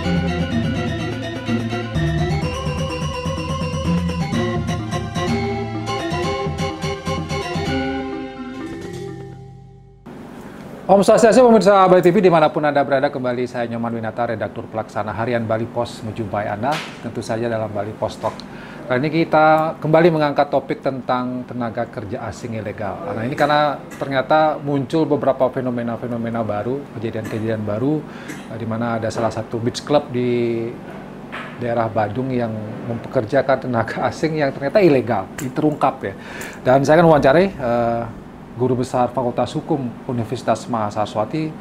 Om Swastiastu, pemirsa Bali TV dimanapun Anda berada, kembali saya Nyoman Winata, redaktur pelaksana harian Bali Pos, menjumpai Anda tentu saja dalam Bali Pos Talk. Kali ini kita kembali mengangkat topik tentang tenaga kerja asing ilegal. Nah ini karena ternyata muncul beberapa fenomena-fenomena baru, kejadian-kejadian baru, di mana ada salah satu beach club di daerah Badung yang mempekerjakan tenaga asing yang ternyata ilegal, terungkap ya. Dan saya akan wawancarai Guru Besar Fakultas Hukum Universitas Mahasiswati,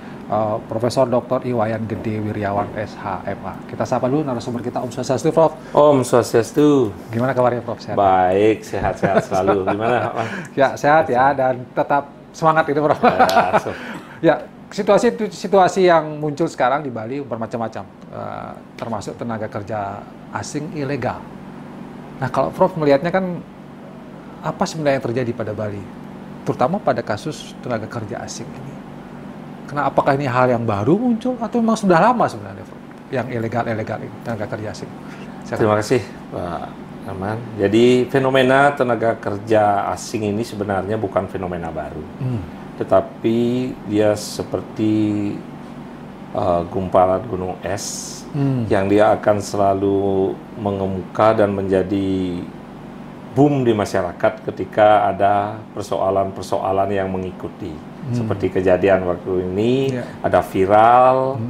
Profesor Dr. Iwayan Gede Wiryawan, SHMA. Kita sapa dulu narasumber kita, Om Swastiastu, Prof. Om Swastiastu. Gimana kabarnya, Prof? Sehat? Baik, sehat-sehat selalu. Gimana, Pak? Ya, sehat ya, dan tetap semangat itu, Prof. Ya, situasi yang muncul sekarang di Bali bermacam-macam, termasuk tenaga kerja asing ilegal. Nah, kalau Prof melihatnya kan, apa sebenarnya yang terjadi pada Bali? Terutama pada kasus tenaga kerja asing ini. Karena apakah ini hal yang baru muncul atau memang sudah lama sebenarnya, Prof? Yang ilegal ini, tenaga kerja asing. Terima kasih, Pak Aman. Jadi fenomena tenaga kerja asing ini sebenarnya bukan fenomena baru. Tetapi dia seperti gumpalan gunung es yang dia akan selalu mengemuka dan menjadi boom di masyarakat ketika ada persoalan-persoalan yang mengikuti. Seperti kejadian waktu ini, ada viral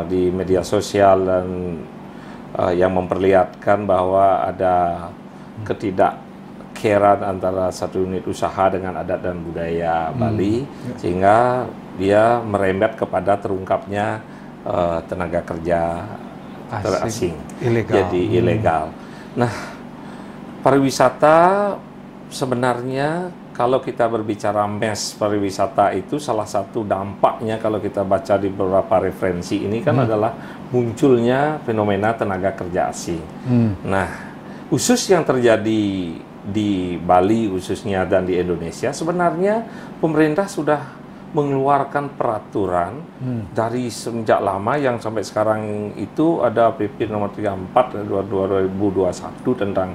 di media sosial dan yang memperlihatkan bahwa ada ketidakcarean antara satu unit usaha dengan adat dan budaya Bali, sehingga dia merembet kepada terungkapnya tenaga kerja asing, jadi ilegal. Nah, pariwisata sebenarnya kalau kita berbicara mass pariwisata itu salah satu dampaknya kalau kita baca di beberapa referensi ini kan adalah munculnya fenomena tenaga kerja asing. Nah, khusus yang terjadi di Bali khususnya dan di Indonesia, sebenarnya pemerintah sudah mengeluarkan peraturan dari semenjak lama yang sampai sekarang itu ada PP nomor 34 2021 tentang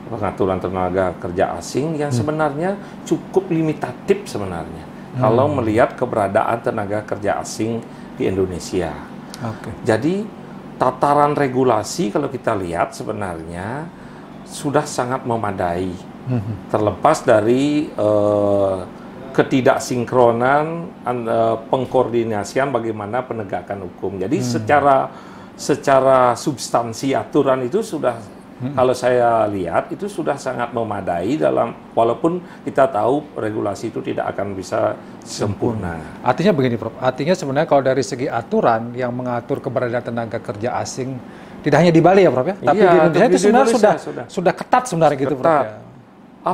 pengaturan tenaga kerja asing yang sebenarnya cukup limitatif sebenarnya kalau melihat keberadaan tenaga kerja asing di Indonesia. Jadi tataran regulasi kalau kita lihat sebenarnya sudah sangat memadai, terlepas dari ketidaksinkronan pengkoordinasian bagaimana penegakan hukum. Jadi secara substansi aturan itu sudah kalau saya lihat itu sudah sangat memadai dalam, walaupun kita tahu regulasi itu tidak akan bisa sempurna. Artinya begini, Prof. Artinya sebenarnya kalau dari segi aturan yang mengatur keberadaan tenaga kerja asing, tidak hanya di Bali ya, Prof ya, tapi di Indonesia itu sebenarnya sudah ketat sebenarnya gitu, Prof ya.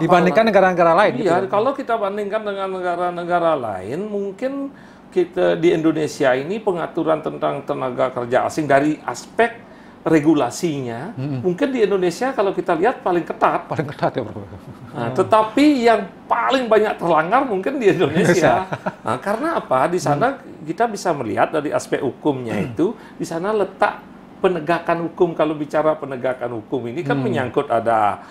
Dibandingkan negara-negara lain. Iya, gitu. kalau kita bandingkan dengan negara-negara lain, mungkin kita di Indonesia ini pengaturan tentang tenaga kerja asing dari aspek regulasinya, mungkin di Indonesia kalau kita lihat paling ketat. Paling ketat ya, Bro. Nah, tetapi yang paling banyak terlanggar mungkin di Indonesia. Nah, karena apa? Di sana kita bisa melihat dari aspek hukumnya itu, di sana letak penegakan hukum. Kalau bicara penegakan hukum ini kan menyangkut ada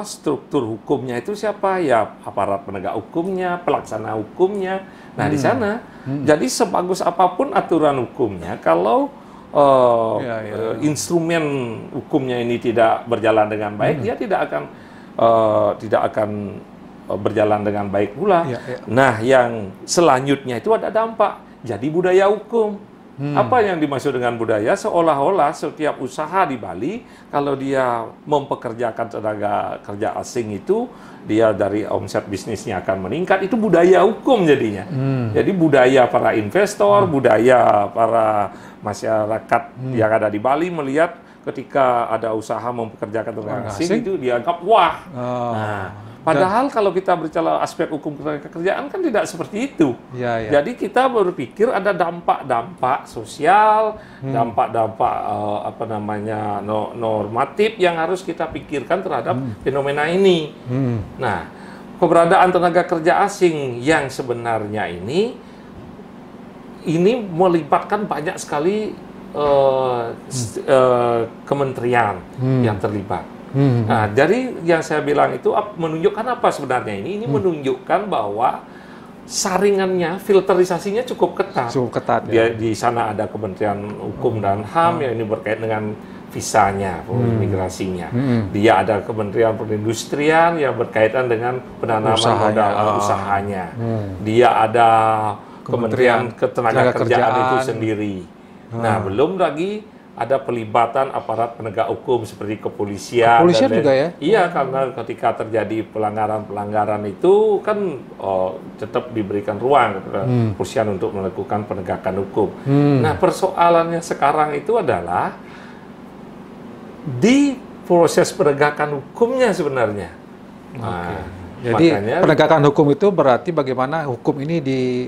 struktur hukumnya itu siapa? Ya aparat penegak hukumnya, pelaksana hukumnya. Nah, di sana. Jadi sebagus apapun aturan hukumnya, kalau instrumen hukumnya ini tidak berjalan dengan baik, dia tidak akan berjalan dengan baik pula. Nah, yang selanjutnya itu ada dampak. Jadi budaya hukum. Apa yang dimaksud dengan budaya? Seolah-olah setiap usaha di Bali, kalau dia mempekerjakan tenaga kerja asing itu, dia dari omset bisnisnya akan meningkat. Itu budaya hukum jadinya. Jadi budaya para investor, budaya para masyarakat yang ada di Bali melihat ketika ada usaha mempekerjakan tenaga asing itu dianggap wah. Nah, padahal kalau kita bicara aspek hukum ketenagakerjaan kan tidak seperti itu. Jadi kita berpikir ada dampak-dampak sosial, dampak-dampak normatif yang harus kita pikirkan terhadap fenomena ini. Nah, keberadaan tenaga kerja asing yang sebenarnya ini melibatkan banyak sekali kementerian yang terlibat. Nah, dari yang saya bilang itu menunjukkan apa sebenarnya ini? Ini menunjukkan bahwa saringannya, filterisasinya cukup ketat. Cukup ketat. Di sana ada Kementerian Hukum dan HAM yang ini berkait dengan visanya, imigrasinya. Dia ada Kementerian Perindustrian yang berkaitan dengan penanaman modal usahanya. Dia ada Kementerian Ketenagakerjaan itu sendiri. Nah, belum lagi ada pelibatan aparat penegak hukum seperti kepolisian. Kepolisian juga ya? Iya, karena ketika terjadi pelanggaran-pelanggaran itu kan tetap diberikan ruang kepolisian untuk melakukan penegakan hukum. Nah, persoalannya sekarang itu adalah di proses penegakan hukumnya sebenarnya. Nah, jadi makanya, penegakan hukum itu berarti bagaimana hukum ini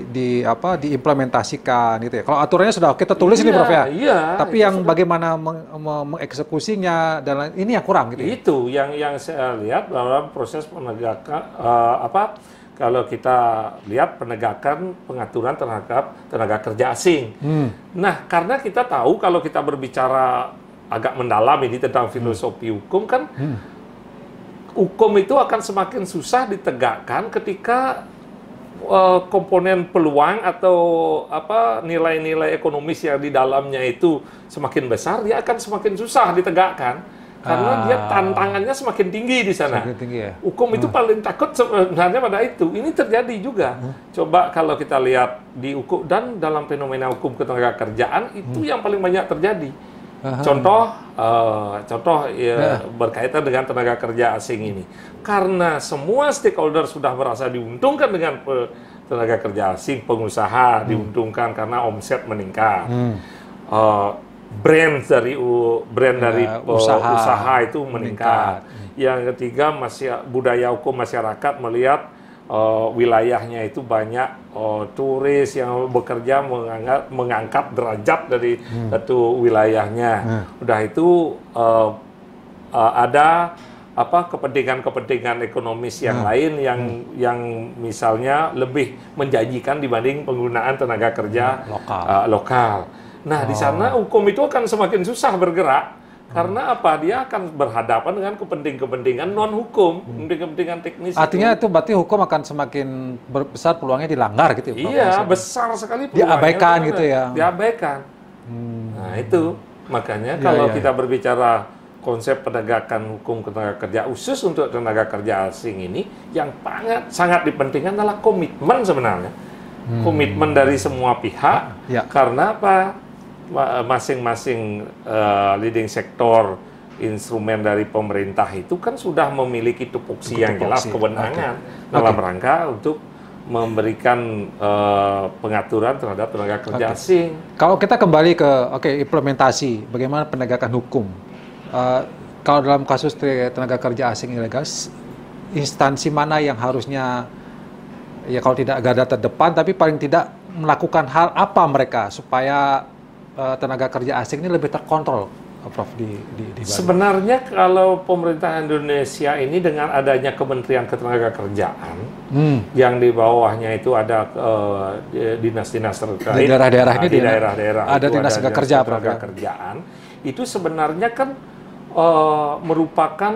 diimplementasikan gitu ya. Kalau aturannya sudah oke tertulis ini Prof ya. Iya, tapi yang bagaimana mengeksekusinya dan ini yang kurang gitu. Itu yang saya lihat dalam proses penegakan kalau kita lihat penegakan pengaturan terhadap tenaga kerja asing. Nah, karena kita tahu kalau kita berbicara agak mendalam ini tentang filosofi hukum kan, hukum itu akan semakin susah ditegakkan ketika komponen peluang atau nilai-nilai ekonomis yang di dalamnya itu semakin besar, dia akan semakin susah ditegakkan karena dia tantangannya semakin tinggi di sana. Semakin tinggi ya? Hukum itu paling takut sebenarnya pada itu. Ini terjadi juga. Coba kalau kita lihat di hukum dan dalam fenomena hukum ketenagakerjaan itu yang paling banyak terjadi. Contoh berkaitan dengan tenaga kerja asing ini. Karena semua stakeholder sudah merasa diuntungkan dengan tenaga kerja asing, pengusaha diuntungkan karena omset meningkat. Brand dari usaha itu meningkat. Yang ketiga, budaya hukum masyarakat melihat wilayahnya itu banyak turis yang bekerja mengangkat derajat dari satu wilayahnya. Udah itu ada kepentingan ekonomis yang lain yang misalnya lebih menjanjikan dibanding penggunaan tenaga kerja lokal. Nah, di sana hukum itu akan semakin susah bergerak. Karena apa? Dia akan berhadapan dengan kepentingan non-hukum, kepentingan teknis. Artinya itu berarti hukum akan semakin besar peluangnya dilanggar gitu ya? Iya, besar sekali peluangnya. Diabaikan gitu ya? Diabaikan. Nah, itu. Makanya kalau kita berbicara konsep penegakan hukum tenaga kerja khusus untuk tenaga kerja asing ini, yang sangat dipentingkan adalah komitmen sebenarnya. Komitmen dari semua pihak. Karena apa? Masing-masing leading sektor instrumen dari pemerintah itu kan sudah memiliki tupoksi yang jelas kewenangan dalam rangka untuk memberikan pengaturan terhadap tenaga kerja asing. Kalau kita kembali ke implementasi bagaimana penegakan hukum, kalau dalam kasus tenaga kerja asing ilegal, instansi mana yang harusnya ya kalau tidak garda terdepan tapi paling tidak melakukan hal apa mereka supaya tenaga kerja asing ini lebih terkontrol, Prof, di Bali? Sebenarnya kalau pemerintah Indonesia ini dengan adanya Kementerian Ketenagakerjaan yang di bawahnya itu ada dinas-dinas terkait di daerah-daerah ini di daerah-daerah ada dinas ketenagakerjaan itu sebenarnya kan merupakan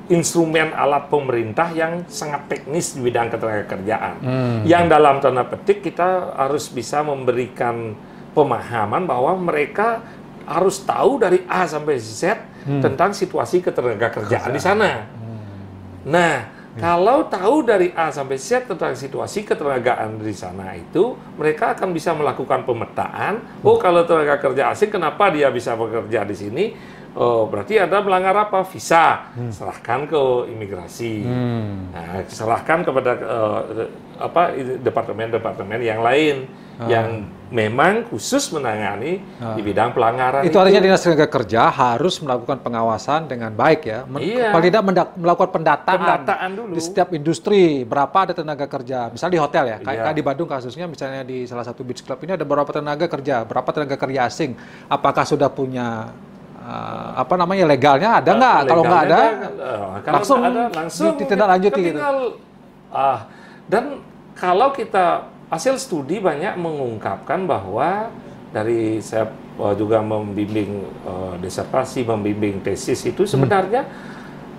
instrumen alat pemerintah yang sangat teknis di bidang ketenagakerjaan. Yang dalam tanda petik kita harus bisa memberikan pemahaman bahwa mereka harus tahu dari A sampai Z tentang situasi ketenagakerjaan di sana. Nah, kalau tahu dari A sampai Z tentang situasi ketenagaan di sana itu, mereka akan bisa melakukan pemetaan. Oh, kalau tenaga kerja asing, kenapa dia bisa bekerja di sini? Oh, berarti ada melanggar apa? Visa. Serahkan ke imigrasi. Nah, serahkan kepada departemen-departemen yang lain yang memang khusus menangani di bidang pelanggaran. Itu artinya Dinas Tenaga Kerja harus melakukan pengawasan dengan baik ya. Paling tidak melakukan pendataan dulu di setiap industri. Berapa ada tenaga kerja? Misalnya di hotel ya, kayak di Bandung kasusnya, misalnya di salah satu beach club ini ada berapa tenaga kerja kerja asing. Apakah sudah punya legalnya ada nggak? Kalau nggak ada, langsung ditindaklanjuti gitu. Dan kalau kita hasil studi banyak mengungkapkan bahwa dari saya juga membimbing disertasi, membimbing tesis itu sebenarnya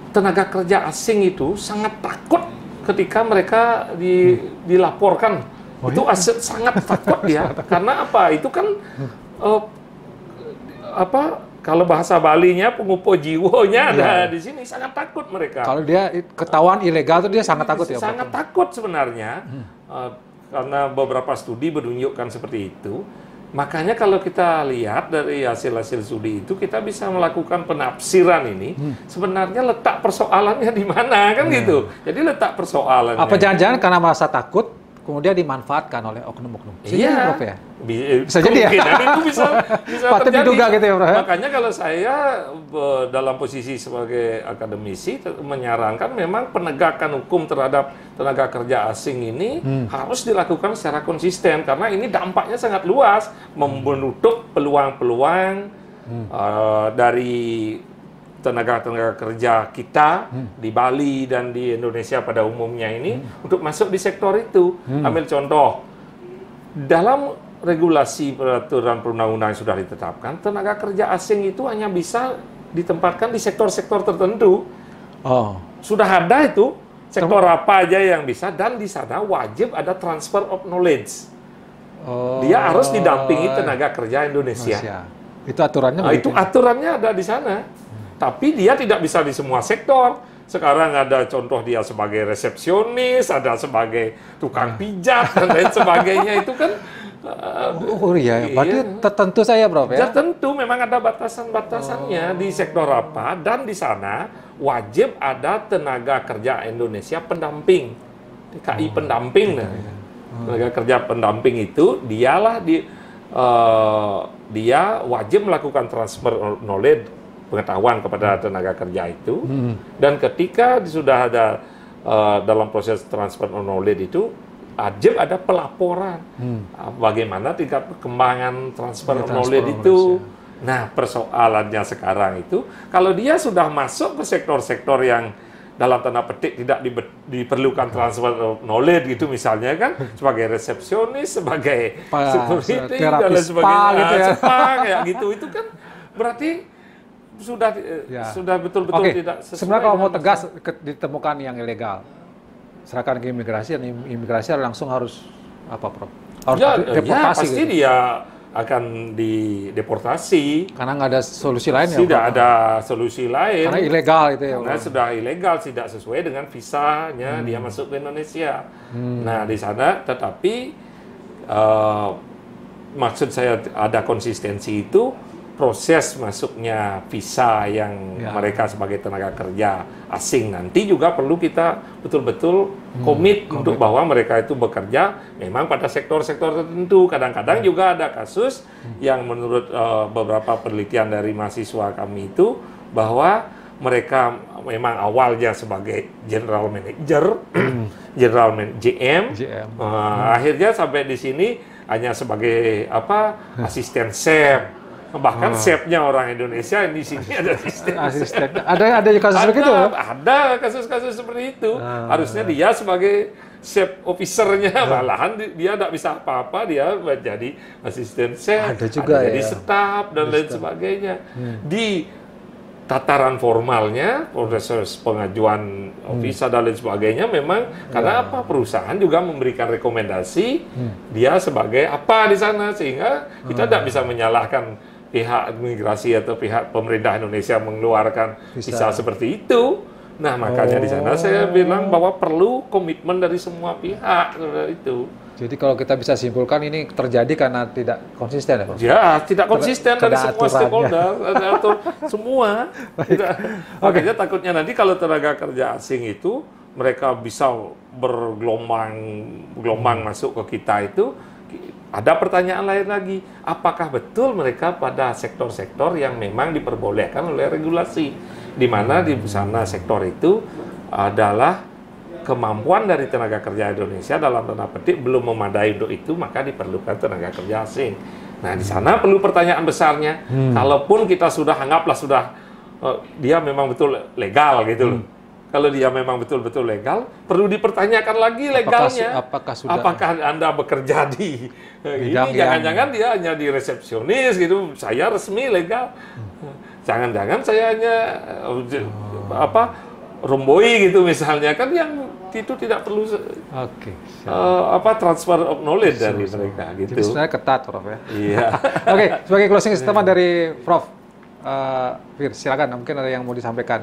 tenaga kerja asing itu sangat takut ketika mereka dilaporkan. Itu sangat takut ya. Karena apa? Itu kan kalau bahasa Balinya pengupo jiwonya ada di sini, sangat takut mereka. Kalau dia ketahuan ilegal itu dia sangat takut ya? Sangat takut sebenarnya. Karena beberapa studi menunjukkan seperti itu. Makanya kalau kita lihat dari hasil-hasil studi itu, kita bisa melakukan penafsiran ini. Sebenarnya letak persoalannya di mana, kan gitu. Jadi letak persoalannya. Apa jangan-jangan karena merasa takut, kemudian dimanfaatkan oleh oknum-oknum? Iya. Prof, ya? Bisa jadi ya. Itu bisa patut terjadi. diduga gitu ya, Prof. Makanya kalau saya dalam posisi sebagai akademisi menyarankan memang penegakan hukum terhadap tenaga kerja asing ini harus dilakukan secara konsisten, karena ini dampaknya sangat luas, menutup peluang-peluang dari tenaga kerja kita di Bali dan di Indonesia pada umumnya ini untuk masuk di sektor itu. Ambil contoh, dalam regulasi peraturan perundang-undangan yang sudah ditetapkan, tenaga kerja asing itu hanya bisa ditempatkan di sektor-sektor tertentu. Sudah ada itu, sektor apa aja yang bisa, dan di sana wajib ada transfer of knowledge. Dia harus didampingi tenaga kerja Indonesia. Itu aturannya? Itu aturannya ada di sana. Tapi dia tidak bisa di semua sektor. Sekarang ada contoh dia sebagai resepsionis, ada sebagai tukang pijat, dan lain sebagainya. Itu kan berarti tertentu saya, Prof, ya? Tertentu, memang ada batasan-batasannya di sektor apa, dan di sana wajib ada tenaga kerja Indonesia pendamping, TKI pendamping. Tenaga kerja pendamping itu dialah dia wajib melakukan transfer knowledge, pengetahuan kepada tenaga kerja itu, dan ketika sudah ada dalam proses transfer knowledge itu wajib ada pelaporan bagaimana tingkat perkembangan transfer knowledge itu. Nah, persoalannya sekarang itu kalau dia sudah masuk ke sektor-sektor yang dalam tanda petik tidak diperlukan transfer knowledge gitu, misalnya kan sebagai resepsionis, sebagai security dan lain sebagainya, gitu ya. kayak gitu, itu kan berarti sudah betul-betul tidak sesuai. Sebenarnya kalau mau tegas ditemukan yang ilegal, serahkan ke imigrasi, dan imigrasi langsung harus apa, Prof? Harus deportasi. Pasti gitu. Dia akan dideportasi. Karena nggak ada solusi lain ya? Tidak ada solusi lain. Karena ilegal itu ya? Karena sudah ilegal, tidak sesuai dengan visanya dia masuk ke Indonesia. Nah, di sana tetapi maksud saya ada konsistensi itu, proses masuknya visa yang mereka sebagai tenaga kerja asing nanti juga perlu kita betul-betul komit untuk bahwa mereka itu bekerja memang pada sektor-sektor tertentu. Kadang-kadang juga ada kasus yang menurut beberapa penelitian dari mahasiswa kami itu, bahwa mereka memang awalnya sebagai general manager, GM, akhirnya sampai di sini hanya sebagai asisten chef. Bahkan chefnya orang Indonesia, di sini ada asisten. Ada kasus begitu? Ada kasus-kasus seperti itu. Harusnya dia sebagai chef officer-nya, malahan dia tidak bisa apa-apa, dia menjadi asisten chef, ada juga jadi staf dan lain sebagainya. Di tataran formalnya, proses pengajuan visa dan lain sebagainya, memang karena apa, perusahaan juga memberikan rekomendasi dia sebagai apa di sana, sehingga kita tidak bisa menyalahkan pihak imigrasi atau pihak pemerintah Indonesia mengeluarkan visa seperti itu. Nah, makanya di sana saya bilang bahwa perlu komitmen dari semua pihak itu. Jadi kalau kita bisa simpulkan ini terjadi karena tidak konsisten ya, Pak? Ya, tidak konsisten dari semua stakeholder, semua. Makanya takutnya nanti kalau tenaga kerja asing itu mereka bisa bergelombang masuk ke kita itu, ada pertanyaan lain lagi, apakah betul mereka pada sektor-sektor yang memang diperbolehkan oleh regulasi, di mana di sana sektor itu adalah kemampuan dari tenaga kerja Indonesia dalam tanda petik belum memadai untuk itu, maka diperlukan tenaga kerja asing. Nah, di sana perlu pertanyaan besarnya, kalaupun kita sudah anggaplah sudah dia memang betul legal gitu loh. Kalau dia memang betul-betul legal, perlu dipertanyakan lagi legalnya. Apakah Anda bekerja di ini? Jangan-jangan dia hanya di resepsionis gitu. Saya resmi legal. Jangan-jangan saya hanya romboi gitu misalnya, kan yang itu tidak perlu transfer of knowledge dari mereka gitu. Jadi sebenarnya ketat, Prof ya. Iya. Oke, sebagai closing statement dari Prof. Fir, silakan, mungkin ada yang mau disampaikan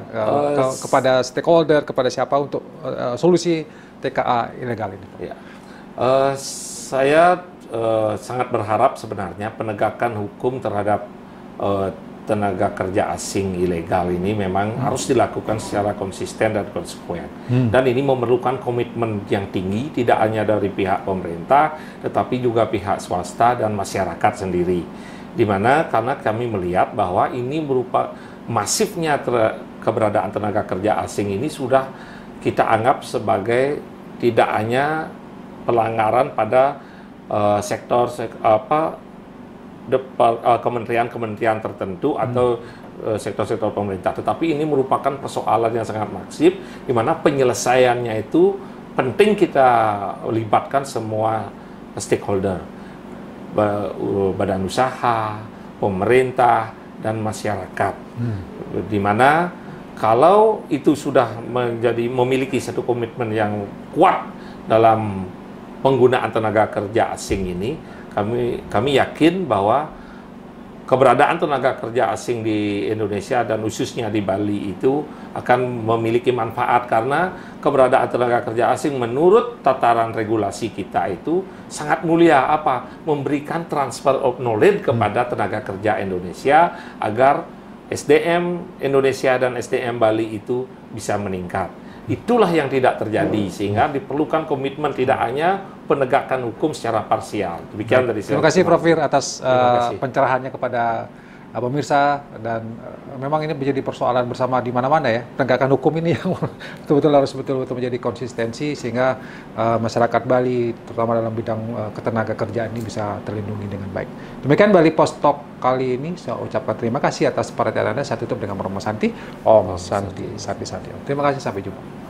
kepada stakeholder, kepada siapa untuk solusi TKA ilegal ini. Ya. Saya sangat berharap sebenarnya penegakan hukum terhadap tenaga kerja asing ilegal ini memang harus dilakukan secara konsisten dan konsekuen. Dan ini memerlukan komitmen yang tinggi, tidak hanya dari pihak pemerintah, tetapi juga pihak swasta dan masyarakat sendiri. Di mana karena kami melihat bahwa ini berupa masifnya keberadaan tenaga kerja asing ini sudah kita anggap sebagai tidak hanya pelanggaran pada kementerian tertentu atau sektor-sektor pemerintah, tetapi ini merupakan persoalan yang sangat masif di mana penyelesaiannya itu penting kita libatkan semua stakeholder, badan usaha, pemerintah, dan masyarakat. Di mana kalau itu sudah memiliki satu komitmen yang kuat dalam penggunaan tenaga kerja asing ini, kami yakin bahwa keberadaan tenaga kerja asing di Indonesia dan khususnya di Bali itu akan memiliki manfaat karena keberadaan tenaga kerja asing menurut tataran regulasi kita itu sangat mulia memberikan transfer of knowledge kepada tenaga kerja Indonesia agar SDM Indonesia dan SDM Bali itu bisa meningkat. Itulah yang tidak terjadi sehingga diperlukan komitmen tidak hanya penegakan hukum secara parsial. Demikian dari saya. Terima kasih Prof. Fir atas pencerahannya kepada pemirsa, dan memang ini menjadi persoalan bersama di mana-mana ya, penegakan hukum ini yang betul-betul harus betul-betul menjadi konsistensi sehingga masyarakat Bali terutama dalam bidang ketenaga kerjaan ini bisa terlindungi dengan baik. Demikian Bali Post Talk kali ini, saya ucapkan terima kasih atas perhatian Anda. Saya tutup dengan Romo Santi, Om Santi Santi Santi. Terima kasih, sampai jumpa.